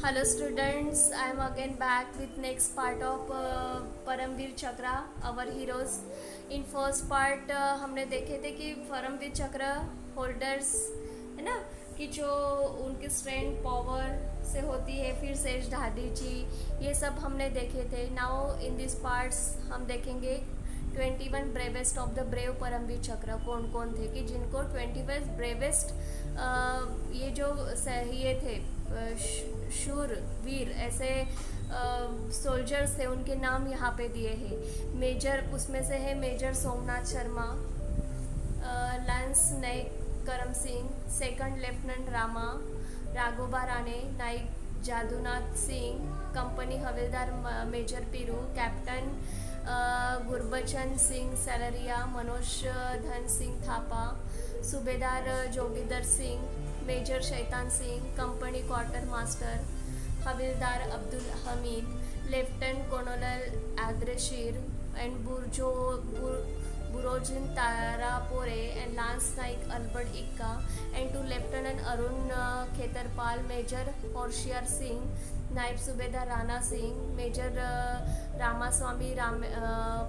Hello students, I am again back with next part of Paramvir चक्र our heroes. In first part हमने देखे थे कि परमवीर चक्र होल्डर्स है ना, कि जो उनकी स्ट्रेंथ पावर से होती है, फिर शेष ढाडी जी, ये सब हमने देखे थे. नाउ इन दिस पार्ट्स हम देखेंगे 21 bravest of the brave Param Vir Chakra कौन कौन थे, कि जिनको 21 ब्रेवेस्ट ये जो ये थे शूर वीर ऐसे सोल्जर्स थे, उनके नाम यहाँ पे दिए हैं. मेजर उसमें से है major Somnath Sharma, lance Naik Karam Singh, second lieutenant Rama Raghoba Rane, Naik Jadunath Singh, company havildar major Piru, captain Gurbachan Singh Salaria, Manoj Dhan Singh Thapa, subedar Joginder Singh, major Shaitan Singh, company quartermaster havildar Abdul Hamid, lieutenant colonel Ardeshir and Burzorji Tarapore and lance Naik Albert Ekka and two lieutenant Arun Khetarpal, major Hoshiar Singh, Naib Subedar Rana Singh, major Ramaswamy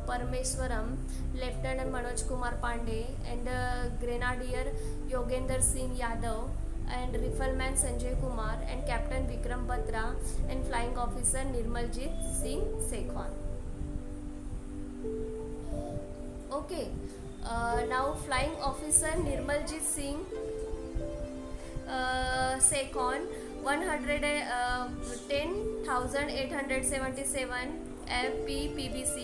Parameswaran, lieutenant Manoj Kumar Pandey and grenadier Yogendra Singh Yadav and rifleman Sanjay Kumar and Captain Vikram Batra and flying officer Nirmaljit Singh Sekhon. Okay, now flying officer Nirmaljit Singh Sekhon 110,877 FPPBC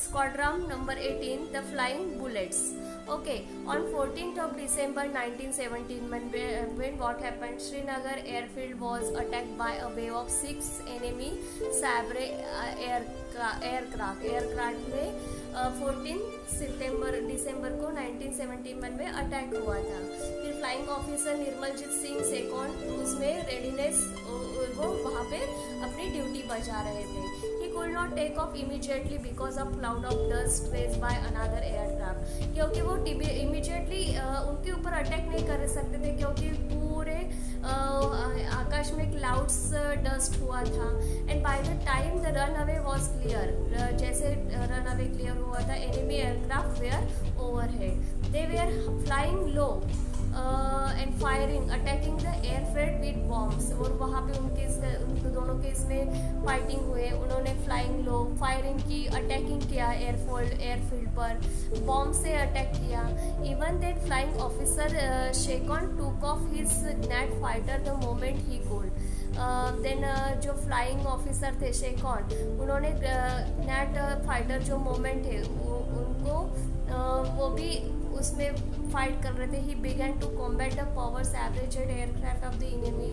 Squadron number 18 the Flying Bullets. Okay, on 14th of December 1917 when what happened, Srinagar airfield was attacked by a wave of 6 enemy Sabre aircraft में 14 दिसंबर को 1971 में attack हुआ था. फिर flying officer Nirmaljit Singh सेकॉन उसमें readiness वो वहाँ पे अपनी ड्यूटी बजा रहे थे. He could not take off immediately because of cloud of dust raised by another aircraft. क्योंकि वो इमीडिएटली उनके ऊपर अटैक नहीं कर सकते थे, क्योंकि पूरे आकाश में क्लाउड्स डस्ट हुआ था. And by the time the runway was clear, जैसे रन अवे क्लियर हुआ था, enemy aircraft were overhead, they were flying low and firing attacking the airfield with bombs. और वहाँ पे उनके दोनों के इसमें फाइटिंग हुए. उन्होंने फ्लाइंग लो फायरिंग की, अटैकिंग किया एयरफील्ड पर, बॉम्ब से अटैक किया. Even that flying officer Sekhon took off his Gnat fighter the moment he could. Then जो फ्लाइंग ऑफिसर थे शेकॉन, उन्होंने नेट फाइटर जो मोमेंट है उनको वो भी उसमें फाइट कर रहे थे. He began to combat the powers averaged aircraft of the enemy.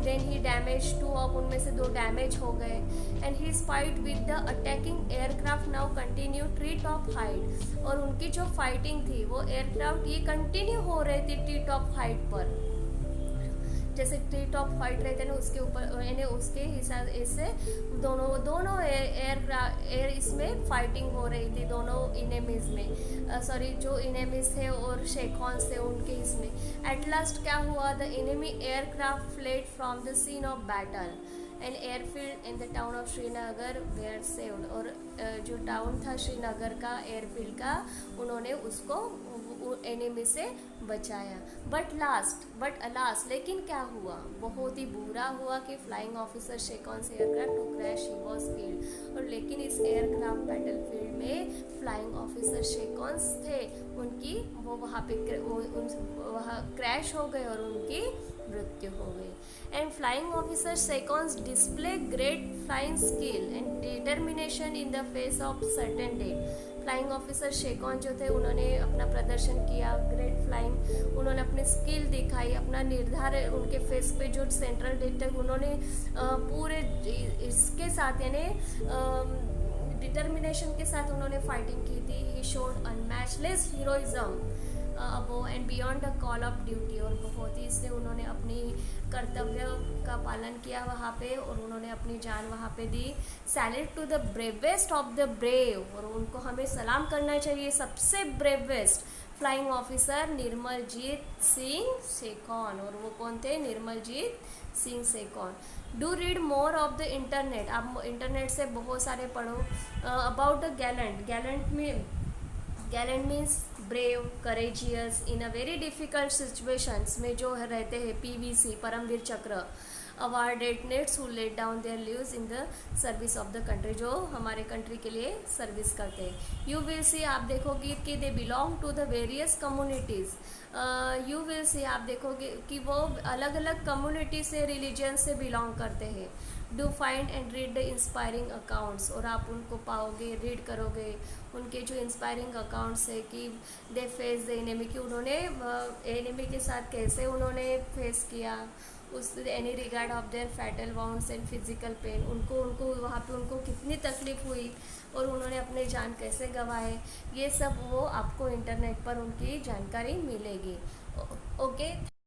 Then he damage 2 of उनमें से 2 डैमेज हो गए. And he fight with the attacking aircraft now continue tree top height. और उनकी जो फाइटिंग थी वो एयरक्राफ्ट ये कंटिन्यू हो रही थी ट्री टॉप हाइट पर. जैसे ट्री टॉप फाइट रहते ना उसके ऊपर, यानी उसके हिसाब से दोनों एयर इसमें फाइटिंग हो रही थी दोनों इनेमीज में, सॉरी जो इनेमीज थे और शेखॉन्स थे उनके इसमें. एट लास्ट क्या हुआ, the enemy aircraft fled from the scene of battle and airfield in the town of Srinagar were saved. और जो टाउन था श्रीनगर का एयरफील्ड का, उन्होंने उसको एनिमी से बचाया. बट अलास लेकिन क्या हुआ, बहुत ही बुरा हुआ कि फ्लाइंग ऑफिसर शेकॉन से aircraft to crash he was killed. और लेकिन इस एयरक्राफ्ट बैटलफील्ड में फ्लाइंग ऑफिसर शेकॉन्स थे, उनकी वो वहाँ पे वहाँ क्रैश हो गए और उनकी मृत्यु हो गई. And flying officer Sekhon display great flying skill and determination in the face of certain death. Flying officer Sekhon जो थे उन्होंने अपना प्रदर्शन किया, ग्रेट फ्लाइंग, उन्होंने अपनी स्किल दिखाई, अपना निर्धार उनके फेस पे जो सेंट्रल डेट तक उन्होंने पूरे इसके साथ यानी डिटर्मिनेशन के साथ उन्होंने फाइटिंग की थी. He showed unmatchless heroism above and beyond the call of duty. और बहुत ही इससे उन्होंने अपनी कर्तव्य का पालन किया वहाँ पे, और उन्होंने अपनी जान वहाँ पे दी. Salute to the bravest of the brave, और उनको हमें सलाम करना चाहिए सबसे bravest flying officer Nirmaljit Singh Sekhon. और वो कौन थे? Nirmaljit Singh Sekhon. Do read more of the internet, आप इंटरनेट से बहुत सारे पढ़ो। About the gallant, gallant means brave, courageous in a very difficult situations में जो रहते हैं, PVC Paramvir Chakra awardees who laid down their lives in the service of the country, जो हमारे कंट्री के लिए सर्विस करते हैं। यू विल सी, आप देखोगे कि they belong to the various communities. You will see, आप देखोगे कि वो अलग अलग कम्युनिटी से, रिलीजन से बिलोंग करते हैं। Do find and read the inspiring accounts, और आप उनको पाओगे, रीड करोगे उनके जो इंस्पायरिंग अकाउंट्स है कि दे फेस द एनिमी, कि उन्होंने एनिमी के साथ कैसे उन्होंने फेस किया, उस any regard of their fatal wounds and physical pain, उनको वहाँ पे उनको कितनी तकलीफ हुई और उन्होंने अपने जान कैसे गंवाए, ये सब वो आपको इंटरनेट पर उनकी जानकारी मिलेगी। ओके।